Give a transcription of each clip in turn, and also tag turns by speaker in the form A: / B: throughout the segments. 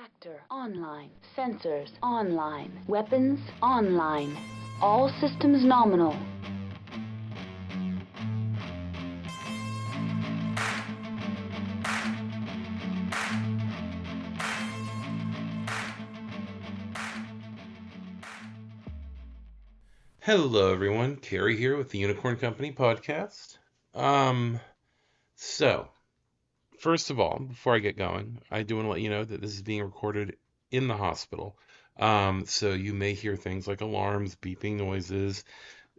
A: Reactor online. Sensors online. Weapons online. All systems nominal.
B: Hello, everyone. Carrie here with the Unicorn Company podcast. Um, so, first of all, before I get going, I do want to let you know that this is being recorded in the hospital. So you may hear things like alarms, beeping noises,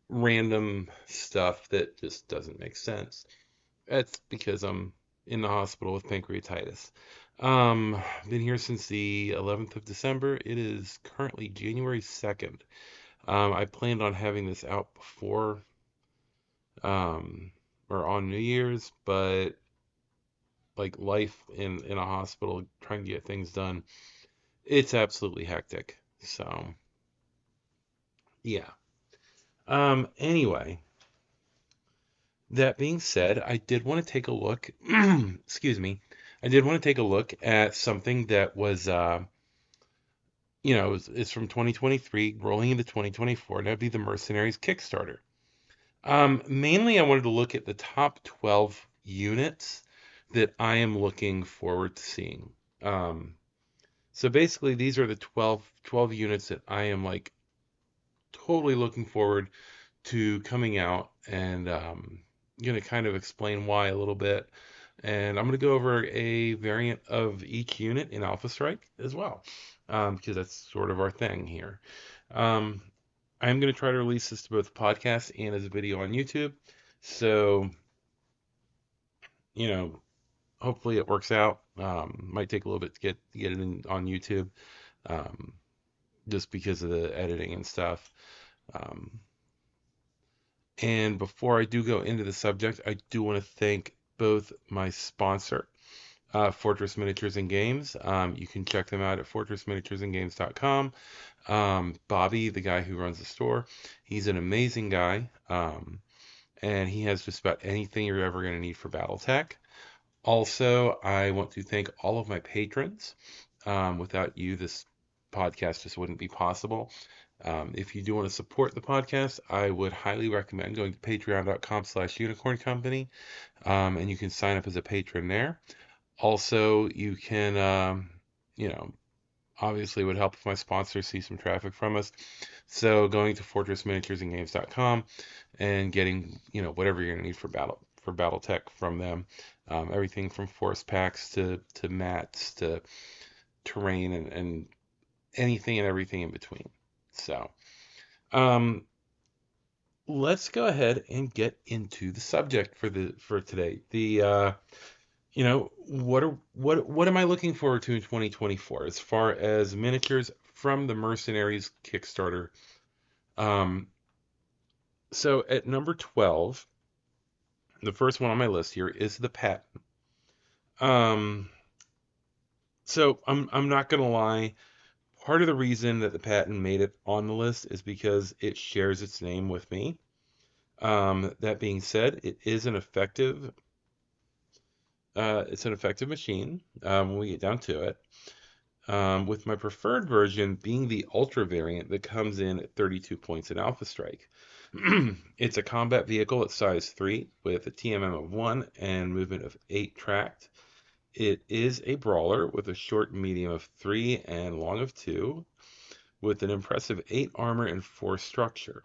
B: random stuff that just doesn't make sense. That's because I'm in the hospital with pancreatitis. Been here since the 11th of December. It is currently January 2nd. I planned on having this out before or on New Year's, but like life in a hospital, trying to get things done, it's absolutely hectic. So, yeah. Anyway, that being said, I did want to take a look, excuse me, I did want to take a look at something that was, it's from 2023 rolling into 2024, and that'd be the Mercenaries Kickstarter. Mainly, I wanted to look at the top 12 units that I am looking forward to seeing. Um, so basically, these are the 12 units that I am like totally looking forward to coming out, and going to kind of explain why a little bit. And I'm going to go over a variant of each unit in Alpha Strike as well, because that's sort of our thing here. Um, I'm going to try to release this to both podcast and as a video on YouTube. So, you know, hopefully it works out. Might take a little bit to get it in on YouTube, um, just because of the editing and stuff. Um, and before I do go into the subject, I do want to thank both my sponsor, Fortress Miniatures and Games. You can check them out at fortressminiaturesandgames.com. Bobby, the guy who runs the store, he's an amazing guy, and he has just about anything you're ever going to need for BattleTech. Also, I want to thank all of my patrons. Without you, this podcast just wouldn't be possible. If you do want to support the podcast, I would highly recommend going to patreon.com/unicorn company, and you can sign up as a patron there. Also, you can, you know, obviously it would help if my sponsors see some traffic from us. So going to fortressminiaturesandgames.com and getting, whatever you're gonna need for BattleTech from them. Everything from force packs to mats to terrain and anything and everything in between. So um, let's go ahead and get into the subject for today. What am I looking forward to in 2024 as far as miniatures from the Mercenaries Kickstarter? Um, so at number 12, the first one on my list here is the Patton. Um, so I'm not gonna lie. Part of the reason that the Patton made it on the list is because it shares its name with me. That being said, it's an effective machine when we get down to it. With my preferred version being the Ultra variant that comes in at 32 points in Alpha Strike. It's a combat vehicle at size 3 with a TMM of 1 and movement of 8 tracked. It is a brawler with a short medium of 3 and long of 2 with an impressive 8 armor and 4 structure.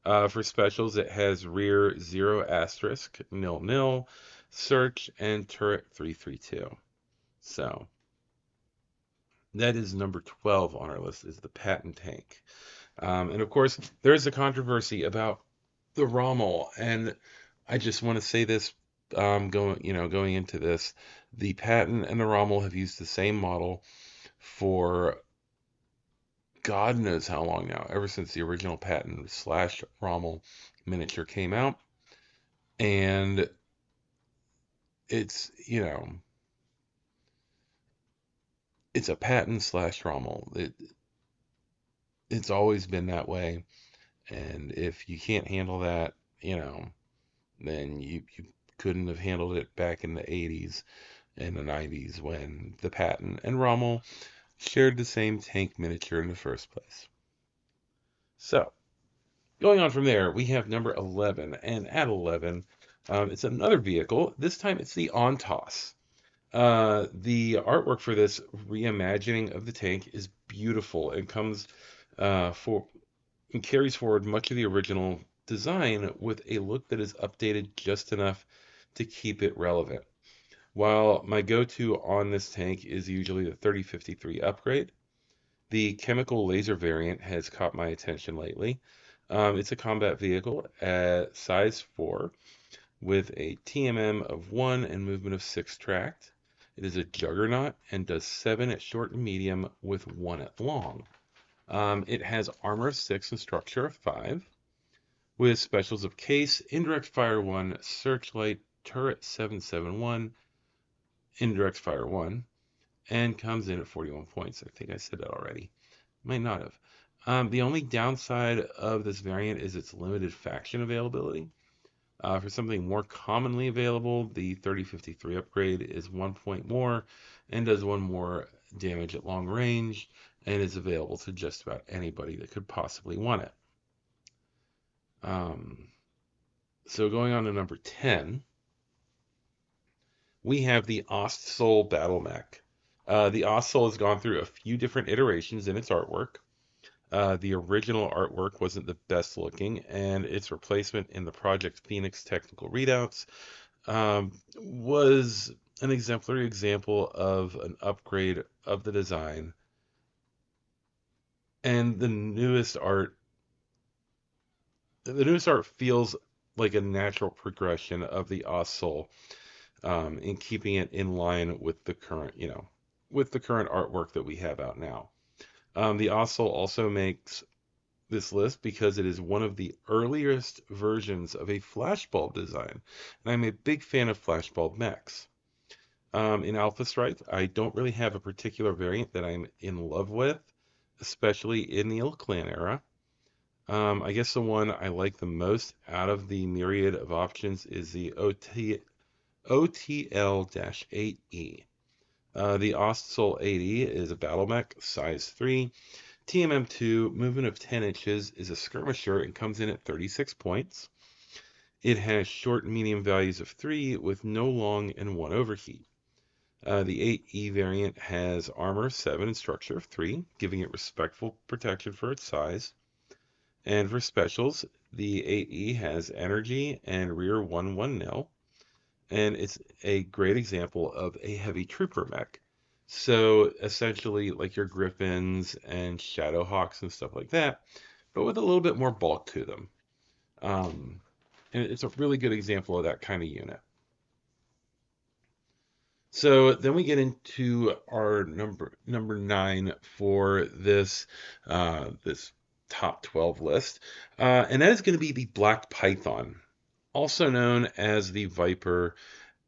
B: For specials, it has rear 0 asterisk, nil nil, search, and turret 332. So that is number 12 on our list, is the Patton tank. And of course, there's a controversy about the Rommel, and I just want to say this, going into this, the Patton and the Rommel have used the same model for God knows how long now, ever since the original Patton / Rommel miniature came out. And it's, it's a Patton / Rommel. It's always been that way. And if you can't handle that, then you couldn't have handled it back in the 80s and the 90s when the Patton and Rommel shared the same tank miniature in the first place. So, going on from there, we have number 11, and at 11, it's another vehicle. This time it's the Ontos. The artwork for this reimagining of the tank is beautiful and comes for and carries forward much of the original design with a look that is updated just enough to keep it relevant. While my go-to on this tank is usually the 3053 upgrade, the chemical laser variant has caught my attention lately. It's a combat vehicle at size 4 with a TMM of 1 and movement of 6 tracked. It is a juggernaut and does 7 at short and medium with 1 at long. It has armor of 6 and structure of 5 with specials of case, indirect fire 1, searchlight, turret 771, indirect fire 1, and comes in at 41 points. I think I said that already. Might not have. The only downside of this variant is its limited faction availability. For something more commonly available, the 3053 upgrade is 1 point more and does 1 more damage at long range and is available to just about anybody that could possibly want it. So going on to number 10, we have the Ostsol Battle Mech. The Ostsol has gone through a few different iterations in its artwork. The original artwork wasn't the best looking, and its replacement in the Project Phoenix technical readouts was an exemplary example of an upgrade of the design. And the newest art feels like a natural progression of the Ostsol, in keeping it in line with the current, with the current artwork that we have out now. The Ostsol also makes this list because it is one of the earliest versions of a flashbulb design, and I'm a big fan of flashbulb mechs. In Alpha Strike, I don't really have a particular variant that I'm in love with, especially in the Ill Clan era. I guess the one I like the most out of the myriad of options is the OTL-8E. The Ostsol 8E is a battle mech, size 3, TMM2, movement of 10 inches, is a skirmisher and comes in at 36 points. It has short and medium values of 3 with no long and 1 overheat. The 8E variant has armor 7 and structure of 3, giving it respectful protection for its size. And for specials, the 8E has energy and rear 1-1-0, and it's a great example of a heavy trooper mech. So essentially like your Griffins and Shadowhawks and stuff like that, but with a little bit more bulk to them. And it's a really good example of that kind of unit. So then we get into our number 9 for this this top 12 list, and that is going to be the Black Python, also known as the Viper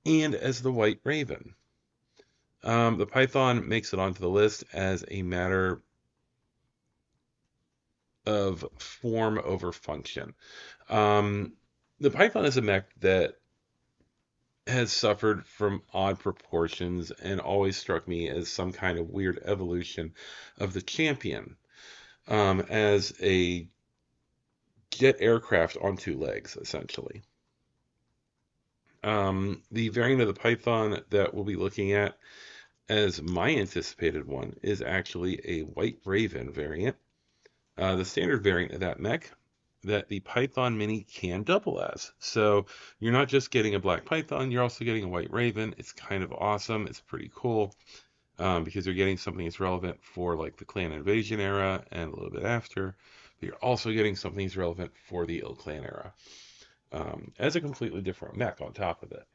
B: and as the White Raven. The Python makes it onto the list as a matter of form over function. The Python is a mech that has suffered from odd proportions and always struck me as some kind of weird evolution of the Champion, as a jet aircraft on 2 legs, essentially. The variant of the Python that we'll be looking at as my anticipated one is actually a White Raven variant. The standard variant of that mech that the Python Mini can double as. So you're not just getting a Black Python, you're also getting a White Raven. It's kind of awesome. It's pretty cool, because you're getting something that's relevant for like the Clan Invasion era and a little bit after, but you're also getting something that's relevant for the Ill Clan era, as a completely different mech on top of it.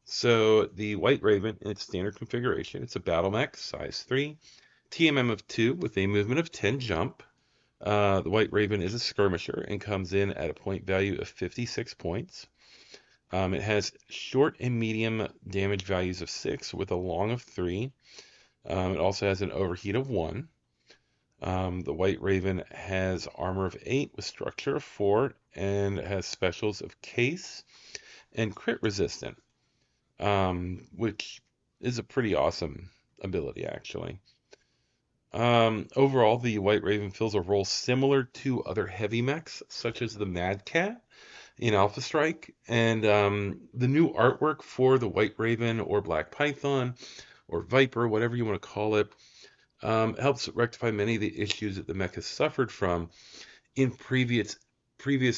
B: So the White Raven in its standard configuration, it's a battle mech, size 3, TMM of 2 with a movement of 10 jump. The White Raven is a skirmisher and comes in at a point value of 56 points. It has short and medium damage values of 6 with a long of 3. It also has an overheat of 1. The White Raven has armor of 8 with structure of 4 and has specials of case and crit resistant, which is a pretty awesome ability, actually. Overall, the White Raven fills a role similar to other heavy mechs, such as the Mad Cat in Alpha Strike, and the new artwork for the White Raven or Black Python or Viper, whatever you want to call it, helps rectify many of the issues that the mech has suffered from in previous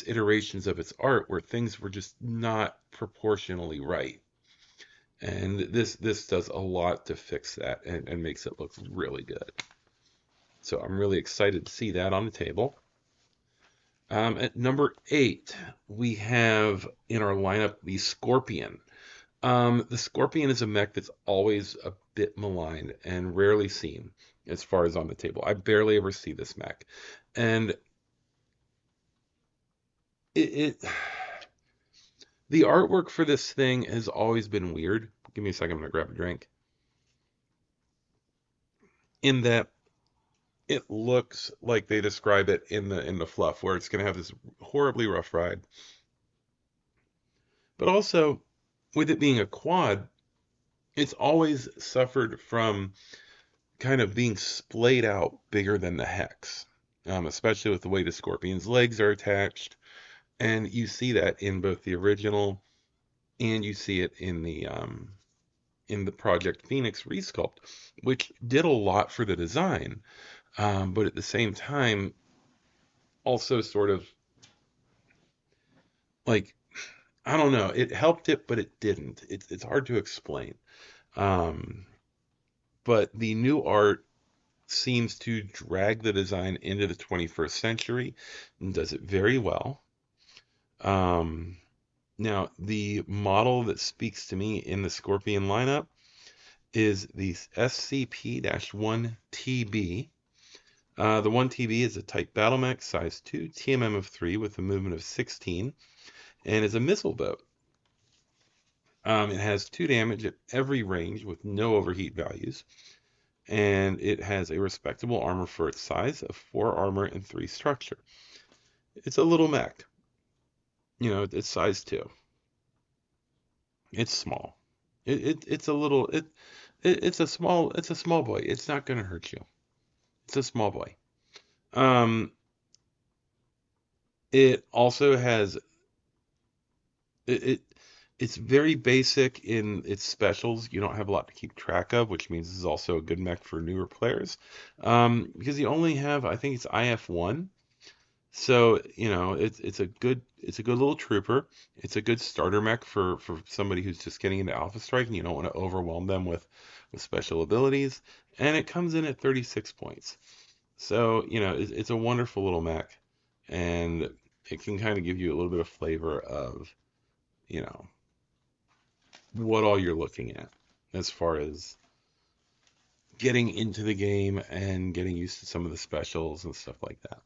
B: iterations of its art, where things were just not proportionally right. And this does a lot to fix that and makes it look really good. So I'm really excited to see that on the table. At number 8, we have in our lineup the Scorpion. The Scorpion is a mech that's always a bit maligned and rarely seen as far as on the table. I barely ever see this mech. And it the artwork for this thing has always been weird. Give me a second, I'm gonna grab a drink. In that it looks like they describe it in the fluff, where it's gonna have this horribly rough ride. But also, with it being a quad, it's always suffered from kind of being splayed out bigger than the hex, especially with the way the Scorpion's legs are attached. And you see that in both the original and you see it in the Project Phoenix resculpt, which did a lot for the design, but at the same time also sort of like, I don't know, it helped it, but it didn't. It's hard to explain. Um, but the new art seems to drag the design into the 21st century and does it very well. Um, Now, the model that speaks to me in the Scorpion lineup is the SCP-1TB. The 1TB is a type battle mech, size 2, TMM of 3 with a movement of 16, and is a missile boat. It has 2 damage at every range with no overheat values, and it has a respectable armor for its size of 4 armor and 3 structure. It's a little mech. You know, it's size 2. It's small. It's a little it's a small boy. It's not gonna hurt you. It's a small boy. Um, it also has it, it it's very basic in its specials. You don't have a lot to keep track of, which means this is also a good mech for newer players. Because you only have, I think it's IF1. So, you know, it's a good little trooper. It's a good starter mech for somebody who's just getting into Alpha Strike and you don't want to overwhelm them with special abilities. And it comes in at 36 points. So, you know, it's a wonderful little mech, and it can kind of give you a little bit of flavor of, you know, what all you're looking at as far as getting into the game and getting used to some of the specials and stuff like that.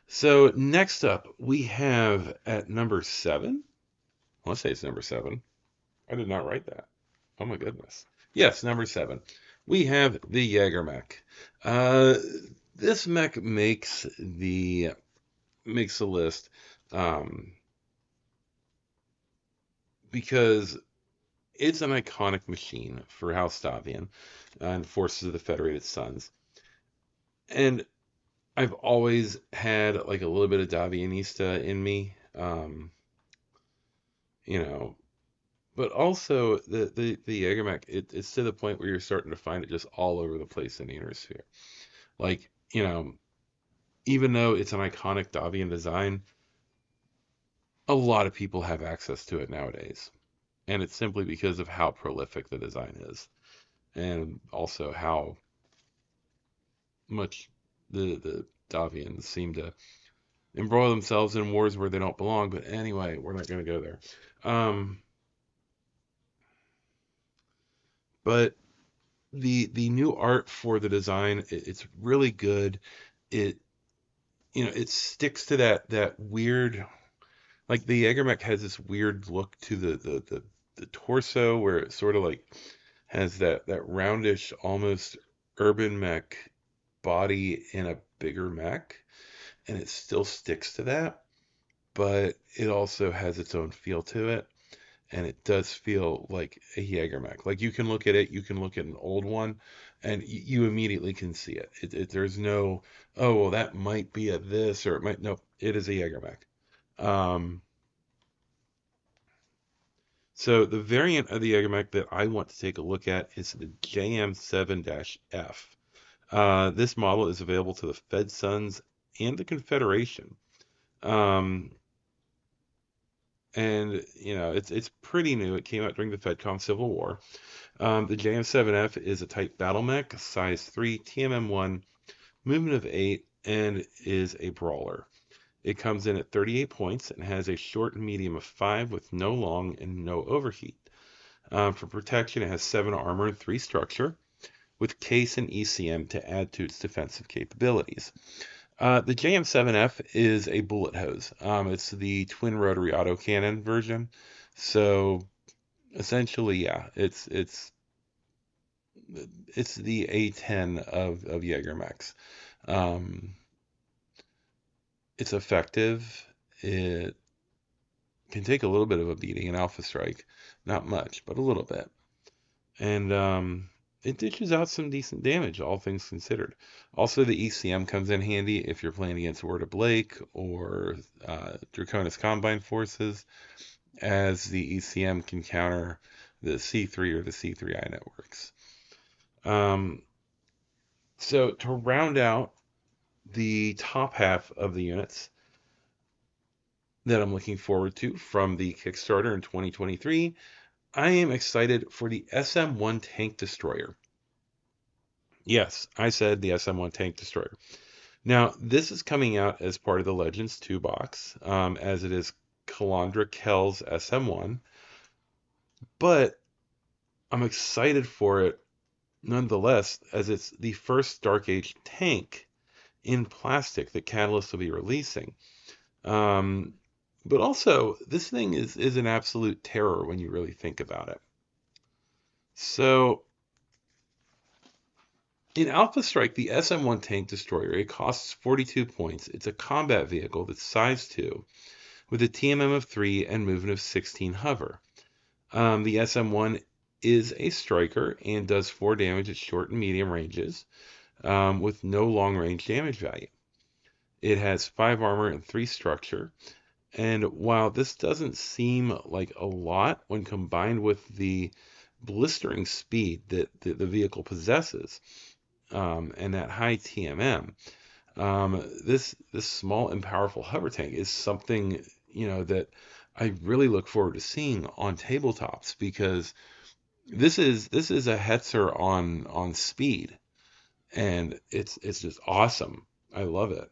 B: So next up, we have at number 7. I want to say it's number 7. I did not write that. Oh my goodness. Yes, number 7. We have the Jaeger mech. This mech makes the list because it's an iconic machine for House Davian and Forces of the Federated Suns. And I've always had like a little bit of Davianista in me, you know, but also the Jaegermech, it's to the point where you're starting to find it just all over the place in the inner sphere. Like, you know, even though it's an iconic Davian design, a lot of people have access to it nowadays. And it's simply because of how prolific the design is, and also how much the Davians seem to embroil themselves in wars where they don't belong. But anyway, we're not going to go there. Um, but the new art for the design, it's really good. It it sticks to that weird, like the Jaegermech has this weird look to the torso, where it sort of like has that roundish, almost urban mech body in a bigger mech, and it still sticks to that, but it also has its own feel to it. and it does feel like a Jaeger mech. Like you can look at it, you can look at an old one, and you immediately can see it. There's no, oh, well, that might be a this or it might, no, it is a Jaeger mech. Um, so the variant of the Jaeger mech that I want to take a look at is the JM7-F. This model is available to the Fed Sons and the Confederation. Um, and it's pretty new. It came out during the FedCom Civil War. The JM7F is a type battle mech, size 3, TMM1, movement of 8, and is a brawler. It comes in at 38 points and has a short and medium of 5 with no long and no overheat. For protection, it has 7 armor and 3 structure, with case and ECM to add to its defensive capabilities. The JM7F is a bullet hose. It's the twin rotary autocannon version. So essentially, yeah, it's the A10 of Jaeger mechs. Um, it's effective. It can take a little bit of a beating in Alpha Strike, not much, but a little bit. And it dishes out some decent damage, all things considered. Also, the ECM comes in handy if you're playing against Word of Blake or Draconis Combine Forces, as the ECM can counter the C3 or the C3I networks. So to round out the top half of the units that I'm looking forward to from the Kickstarter in 2023, I am excited for the SM-1 Tank Destroyer. Yes, I said the SM-1 Tank Destroyer. Now, this is coming out as part of the Legends 2 box, as it is Calandra Kell's SM-1, but I'm excited for it nonetheless, as it's the first Dark Age tank in plastic that Catalyst will be releasing. But also, this thing is an absolute terror when you really think about it. So, in Alpha Strike, the SM-1 Tank Destroyer, it costs 42 points. It's a combat vehicle that's size 2, with a TMM of 3 and movement of 16 hover. The SM-1 is a striker and does 4 damage at short and medium ranges, with no long range damage value. It has 5 armor and 3 structure. And while this doesn't seem like a lot when combined with the blistering speed that the vehicle possesses, and that high TMM, this small and powerful hover tank is something that I really look forward to seeing on tabletops, because this is a Hetzer on speed, and it's just awesome. I love it.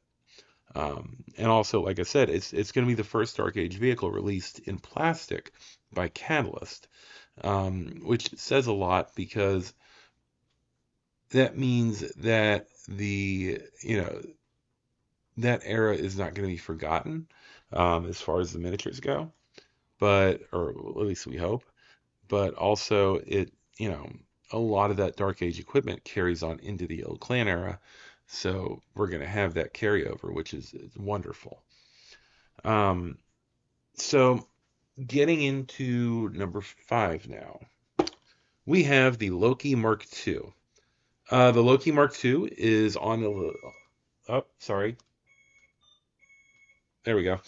B: And also, like I said, it's going to be the first Dark Age vehicle released in plastic by Catalyst, which says a lot, because that means that that era is not going to be forgotten, as far as the miniatures go, or at least we hope. But also, a lot of that Dark Age equipment carries on into the Old Clan era, so we're going to have that carryover, which is wonderful. So getting into number 5 now, we have the Loki Mark II. The Loki Mark II is on the... Oh, sorry. There we go.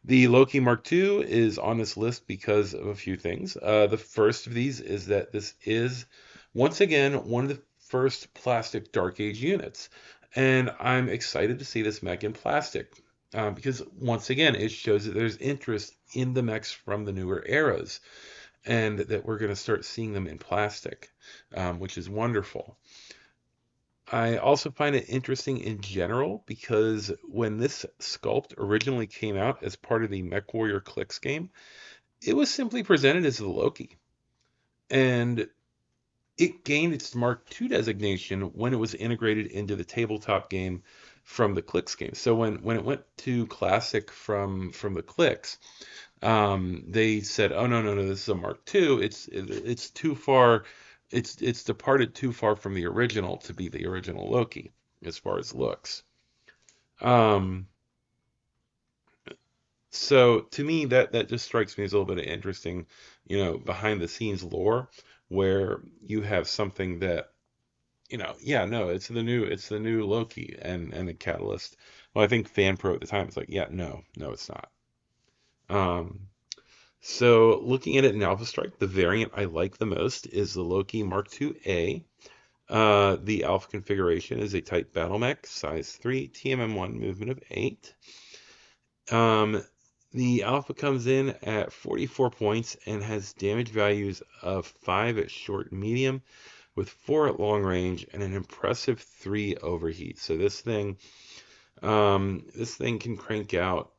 B: The Loki Mark II is on this list because of a few things. The first of these is that this is, once again, one of the first plastic Dark Age units. And I'm excited to see this mech in plastic, because, once again, it shows that there's interest in the mechs from the newer eras, and that we're going to start seeing them in plastic, which is wonderful. I also find it interesting in general, because when this sculpt originally came out as part of the MechWarrior Clicks game, it was simply presented as the Loki. And it gained its Mark II designation when it was integrated into the tabletop game from the Clicks game. So when it went to Classic from the Clicks, they said, "Oh, no, this is a Mark II. It's too far. It's departed too far from the original to be the original Loki as far as looks." So to me, that just strikes me as a little bit interesting, behind the scenes lore where you have something that, yeah, no, it's the new Loki and a Catalyst. Well, I think FanPro at the time was like, yeah, no, it's not. Um, so looking at it in Alpha Strike, the variant I like the most is the Loki Mark II-A. The Alpha configuration is a Type Battle Mech, size 3, TMM1, movement of 8. Um, the Alpha comes in at 44 points and has damage values of 5 at short and medium, with 4 at long range and an impressive 3 overheat. So this thing can crank out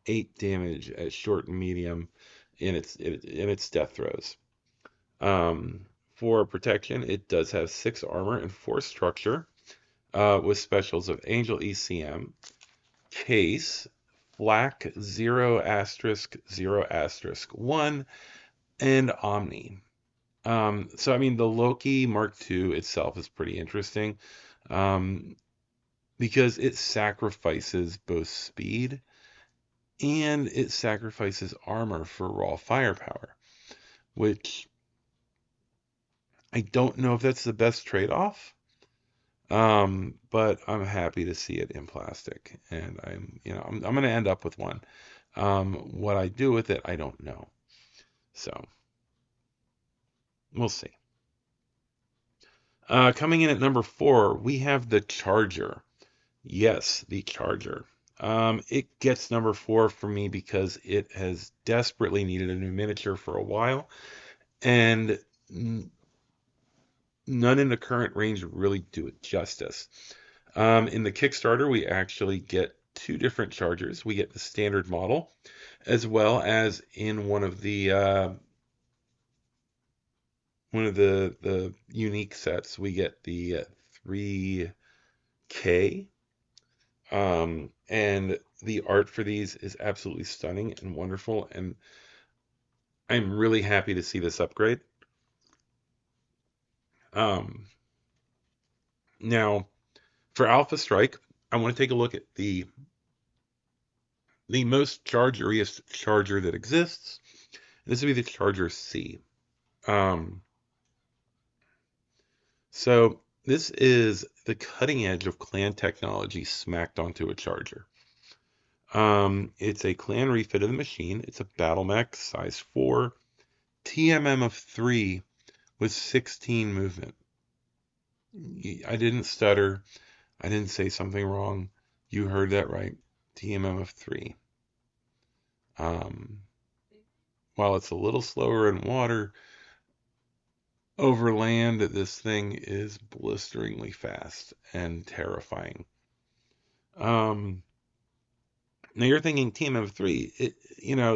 B: 8 damage at short and medium in its death throws. Um, for protection, it does have 6 armor and 4 structure, with specials of Angel ECM, Case, Flak 0 asterisk 0 asterisk 1, and Omni. So I mean, the Loki Mark II itself is pretty interesting, um, because it sacrifices both speed and it sacrifices armor for raw firepower, which I don't know if that's the best trade-off. But I'm happy to see it in plastic, and I'm going to end up with one. What I do with it, I don't know. So we'll see. Coming in at number 4, we have the Charger. Yes, the Charger. It gets number 4 for me because it has desperately needed a new miniature for a while, and none in the current range really do it justice. In the Kickstarter, we actually get 2 different Chargers. We get the standard model, as well as in one of the unique sets, we get the 3K. And the art for these is absolutely stunning and wonderful, and I'm really happy to see this upgrade. Um, Now, for Alpha Strike, I want to take a look at the most chargeriest charger that exists. This would be the Charger C. Um, so this is the cutting edge of clan technology smacked onto a charger. It's a clan refit of the machine. It's a battle mech, size 4, TMM of 3 with 16 movement. I didn't stutter. I didn't say something wrong. You heard that right. TMM of 3. Um, while it's a little slower in water, over land, this thing is blisteringly fast and terrifying. Now you're thinking TMM of 3,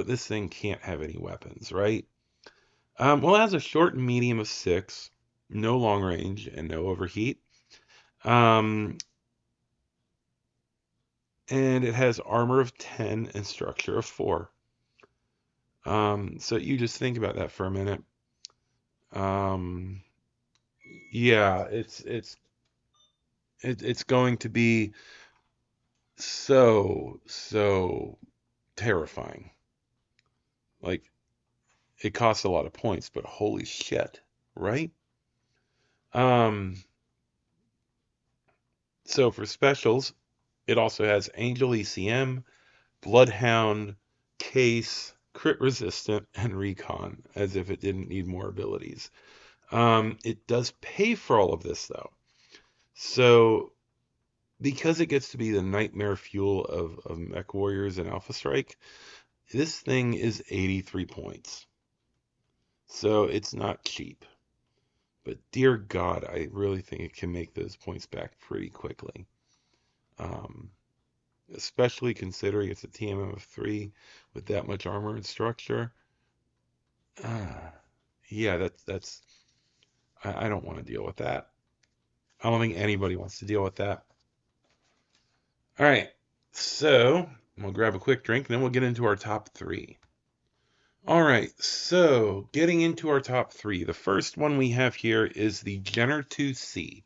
B: this thing can't have any weapons, right? Well, it has a short and medium of 6, no long range, and no overheat. Um, and it has armor of 10 and structure of 4. So you just think about that for a minute. Yeah, it's going to be so terrifying. Like, it costs a lot of points, but holy shit, right? Um, so for specials, it also has Angel ECM, Bloodhound, Case, Crit Resistant, and Recon, as if it didn't need more abilities. It does pay for all of this, though. So, because it gets to be the nightmare fuel of Mech Warriors and Alpha Strike, this thing is 83 points. So, it's not cheap. But dear God, I really think it can make those points back pretty quickly. Um, Especially considering it's a TMM of 3 with that much armor and structure. Yeah, that's I don't want to deal with that. I don't think anybody wants to deal with that. All right, so we'll grab a quick drink and then we'll get into our top 3. All right, so getting into our top 3, the first one we have here is the Jenner 2C.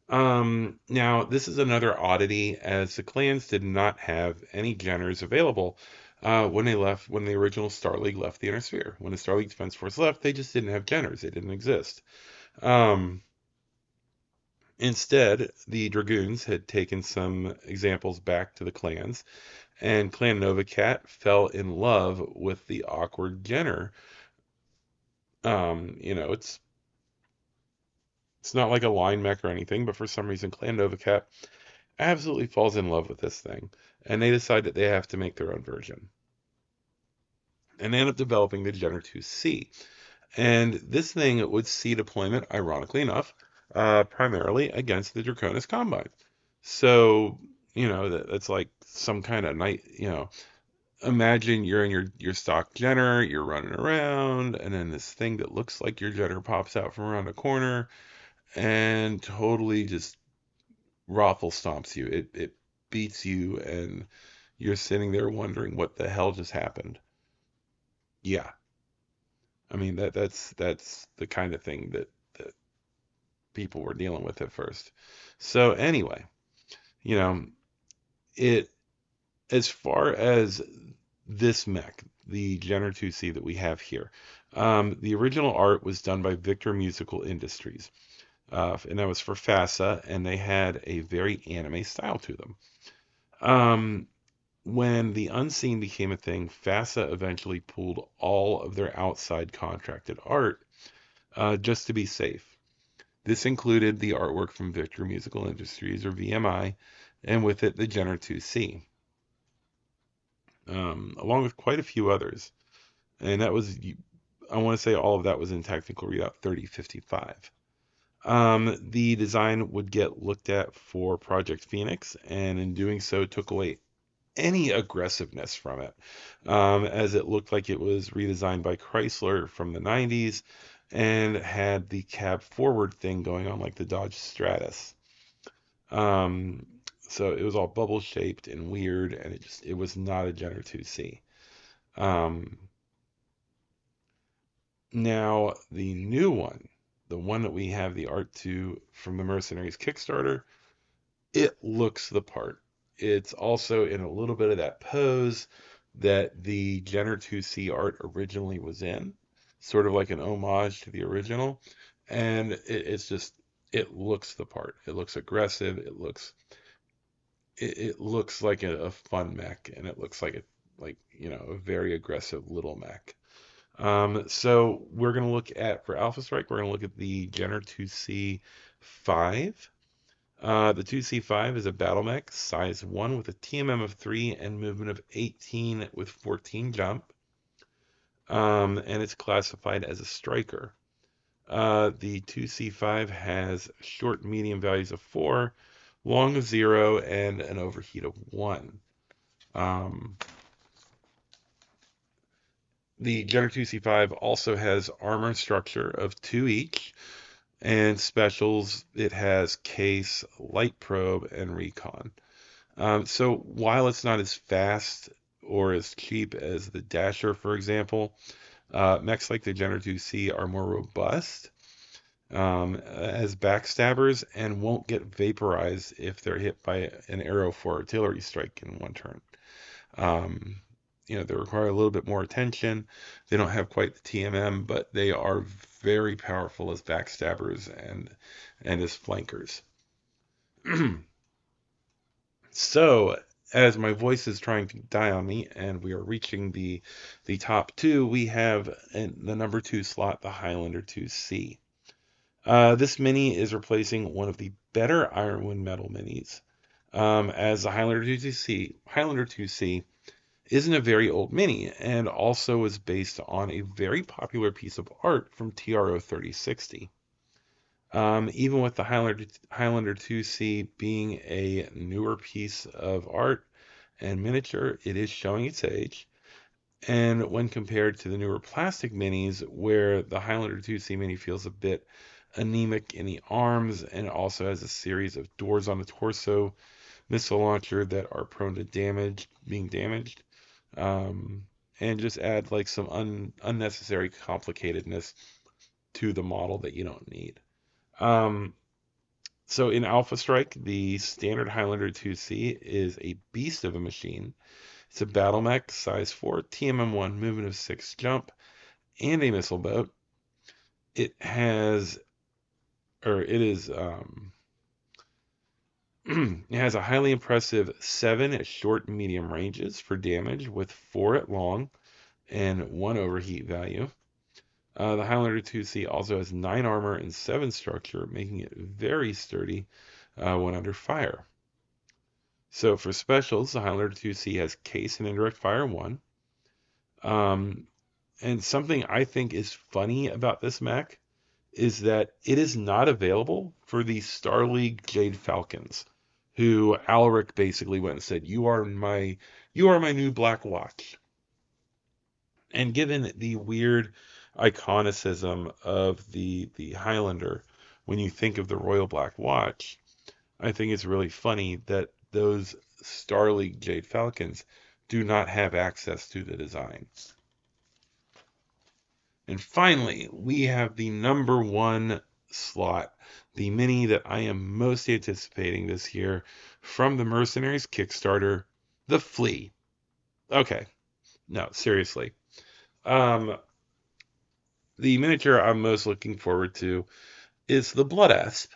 B: Now this is another oddity, as the clans did not have any Jenners available when the original Star League left the Inner Sphere. When the Star League Defense Force left, they just didn't have Jenners. They didn't exist. Um, Instead, the Dragoons had taken some examples back to the clans, and Clan Novacat fell in love with the awkward Jenner. It's not like a line mech or anything, but for some reason, Clan Novacat absolutely falls in love with this thing, and they decide that they have to make their own version. And they end up developing the Jenner 2C. And this thing would see deployment, ironically enough, primarily against the Draconis Combine. So, that's like some kind of night, imagine you're in your stock Jenner, you're running around, and then this thing that looks like your Jenner pops out from around a corner and totally just raffle stomps you. It beats you, and you're sitting there wondering what the hell just happened. Yeah, I mean that's the kind of thing that people were dealing with at first. So anyway, you know, it as far as this mech, the Jenner 2C that we have here, the original art was done by Victor Musical Industries, and that was for FASA, and they had a very anime style to them. Um, when the Unseen became a thing, FASA eventually pulled all of their outside contracted art just to be safe. This included the artwork from Victor Musical Industries, or VMI, and with it the Jenner 2C, along with quite a few others. And that was, I want to say all of that was in Technical Readout 3055. The design would get looked at for Project Phoenix, and in doing so took away any aggressiveness from it, as it looked like it was redesigned by Chrysler from the 90s and had the cab forward thing going on like the Dodge Stratus. Um, so it was all bubble shaped and weird, and it was not a Jenner 2C. Um, Now the new one, the one that we have the art to from the Mercenaries Kickstarter, it looks the part. It's also in a little bit of that pose that the Jenner 2C art originally was in, sort of like an homage to the original. And it's just, it looks the part. It looks aggressive. It looks like a fun mech, and it looks like a very aggressive little mech. So we're going to look at, for Alpha Strike, we're going to look at the Jenner 2C5. The 2C5 is a battle mech, size 1 with a TMM of 3 and movement of 18 with 14 jump. And it's classified as a striker. The 2C5 has short medium values of 4, long of 0, and an overheat of 1. Um, the Jenner 2C5 also has armor structure of 2 each, and specials, it has case, light probe, and recon. So while it's not as fast or as cheap as the Dasher, for example, mechs like the Jenner 2C are more robust as backstabbers and won't get vaporized if they're hit by an arrow for artillery strike in one turn. Um, they require a little bit more attention. They don't have quite the TMM, but they are very powerful as backstabbers and as flankers. So, as my voice is trying to die on me, and we are reaching the top two, we have in the number 2 slot the Highlander 2C. This mini is replacing one of the better Ironwind Metal minis, as the Highlander 2C isn't a very old mini, and also is based on a very popular piece of art from TRO 3060. Even with the Highlander 2C being a newer piece of art and miniature, it is showing its age. And when compared to the newer plastic minis, where the Highlander 2C mini feels a bit anemic in the arms and also has a series of doors on the torso missile launcher that are prone to being damaged, and just add like some unnecessary complicatedness to the model that you don't need. So in Alpha Strike, the standard Highlander 2C is a beast of a machine. It's a battle mech, size 4, TMM1, movement of 6, jump, and a missile boat. It has, or it is, it has a highly impressive 7 at short and medium ranges for damage, with 4 at long and 1 overheat value. The Highlander 2C also has 9 armor and 7 structure, making it very sturdy when under fire. So for specials, the Highlander 2C has case and indirect fire 1. And something I think is funny about this mech is that it is not available for the Star League Jade Falcons, who Alaric basically went and said, you are my new Black Watch." And given the weird iconicism of the Highlander, when you think of the Royal Black Watch, I think it's really funny that those Star League Jade Falcons do not have access to the design. And finally, we have the number 1 slot, the mini that I am most anticipating this year from the Mercenaries Kickstarter, the Flea. Okay, no, seriously. The miniature I'm most looking forward to is the Blood Asp.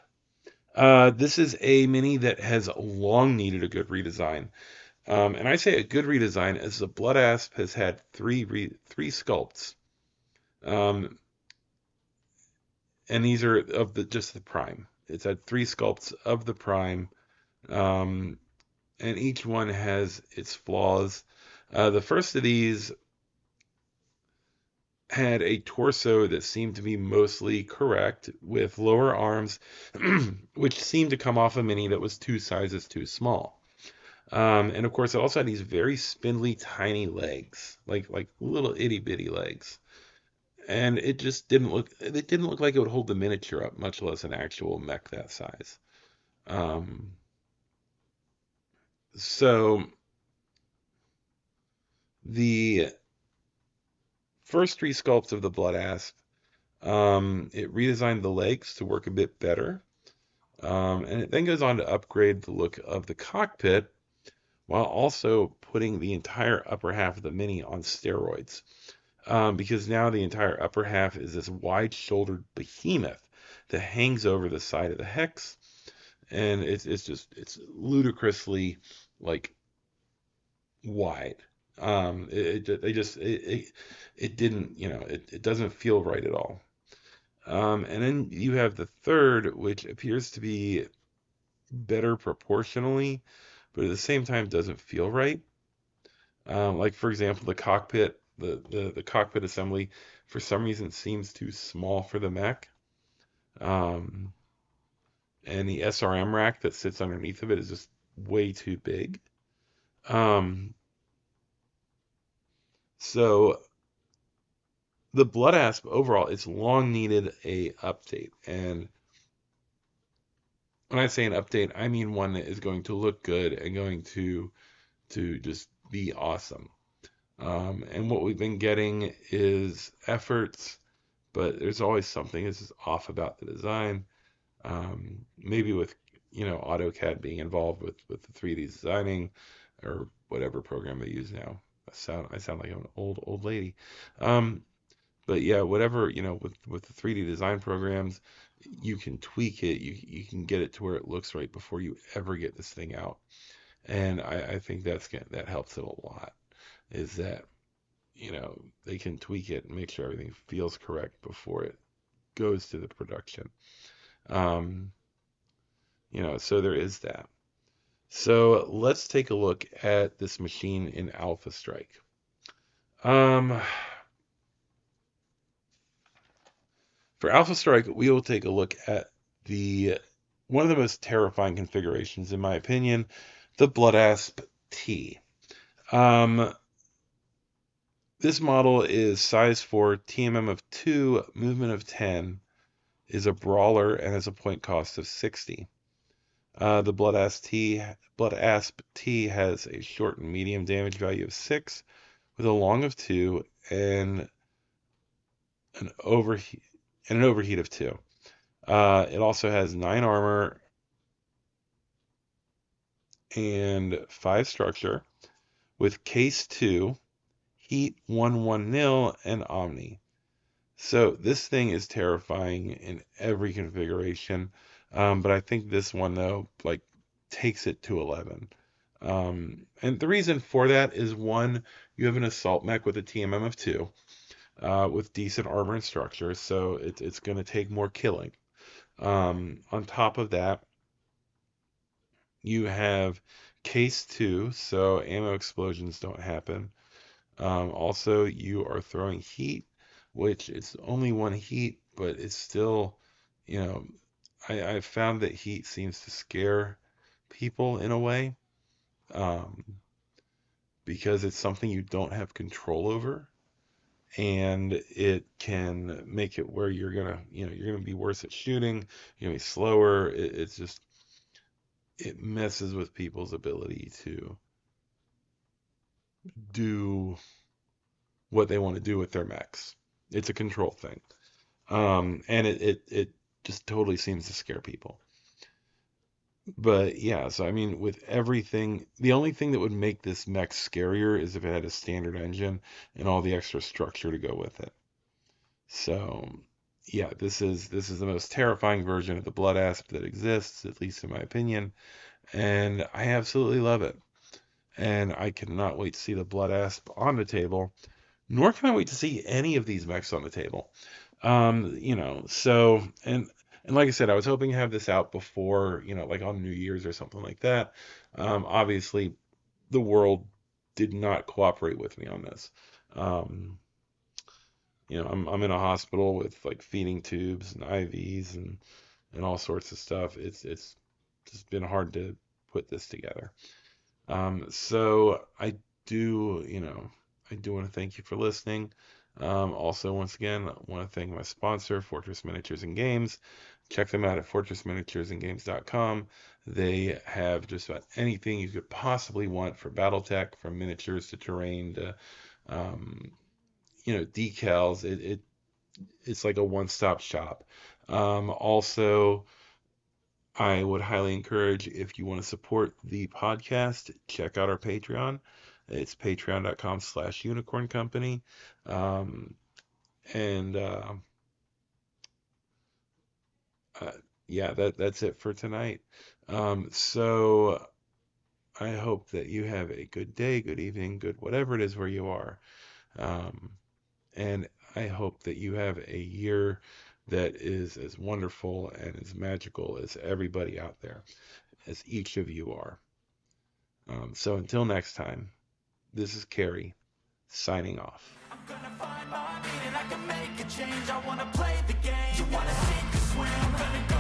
B: This is a mini that has long needed a good redesign. And I say a good redesign as the Blood Asp has had three sculpts. And these are of just the Prime. It's had 3 sculpts of the Prime, and each one has its flaws. The first of these had a torso that seemed to be mostly correct, with lower arms, which seemed to come off a mini that was 2 sizes too small. And of course, it also had these very spindly, tiny legs, like little itty bitty legs. And it just didn't look. It didn't look like it would hold the miniature up, much less an actual mech that size. Um, so the first 3 sculpts of the Blood Asp, it redesigned the legs to work a bit better, and it then goes on to upgrade the look of the cockpit while also putting the entire upper half of the Mini on steroids. Because now the entire upper half is this wide-shouldered behemoth that hangs over the side of the Hex, and it's ludicrously like wide. It didn't, it doesn't feel right at all. And then you have the third, which appears to be better proportionally, but at the same time doesn't feel right. Like for example, the cockpit, the cockpit assembly, for some reason seems too small for the mech. And the SRM rack that sits underneath of it is just way too big. So the Blood Asp overall, it's long needed a update. And when I say an update, I mean one that is going to look good and going to just be awesome. And what we've been getting is efforts, but there's always something that's just off about the design. Maybe with AutoCAD being involved with the 3D designing or whatever program they use now. I sound like I'm an old lady. But yeah, whatever, with the 3D design programs, you can tweak it. You can get it to where it looks right before you ever get this thing out. And I think that helps it a lot. Is that they can tweak it and make sure everything feels correct before it goes to the production. So there is that. So let's take a look at this machine in Alpha Strike. For Alpha Strike, we will take a look at one of the most terrifying configurations, in my opinion, the Blood Asp T. This model is size 4, TMM of 2, movement of 10, is a brawler, and has a point cost of 60. The Blood Asp T has a short and medium damage value of 6, with a long of 2, and an overheat of 2. It also has 9 armor and 5 structure, with Case 2, Heat 110, and Omni. So this thing is terrifying in every configuration, but I think this one though, like, takes it to 11. And the reason for that is one, you have an assault mech with a TMM of 2, with decent armor and structure, so it's going to take more killing. On top of that, you have Case 2, so ammo explosions don't happen. Also, you are throwing heat, which it's only one heat, but it's still, you know, I've found that heat seems to scare people in a way, um, because it's something you don't have control over, and it can make it where you're gonna be worse at shooting, you're gonna be slower. It's just, it messes with people's ability to do what they want to do with their mechs. It's a control thing. And it just totally seems to scare people. But yeah, so I mean, with everything, the only thing that would make this mech scarier is if it had a standard engine and all the extra structure to go with it. So yeah, this is the most terrifying version of the Blood Asp that exists, at least in my opinion, and I absolutely love it. And I cannot wait to see the Blood Asp on the table, nor can I wait to see any of these mechs on the table. So and like I said, I was hoping to have this out before, like on New Year's or something like that. Obviously, the world did not cooperate with me on this. Um, I'm in a hospital with like feeding tubes and IVs and all sorts of stuff. It's just been hard to put this together. So I do want to thank you for listening. Also, once again, I want to thank my sponsor, Fortress Miniatures and Games. Check them out at fortressminiaturesandgames.com. They have just about anything you could possibly want for BattleTech, from miniatures to terrain to, um, decals. It's like a one-stop shop. Also, I would highly encourage, if you want to support the podcast, check out our Patreon. It's patreon.com/unicorn company. Um, and uh, yeah, that's it for tonight. So I hope that you have a good day, good evening, good whatever it is where you are. Um, and I hope that you have a year that is as wonderful and as magical as everybody out there, as each of you are. So until next time, this is Carrie signing off.
C: I'm gonna find my meaning, I can make a change. I wanna play the game. You wanna sink or swim? I'm gonna go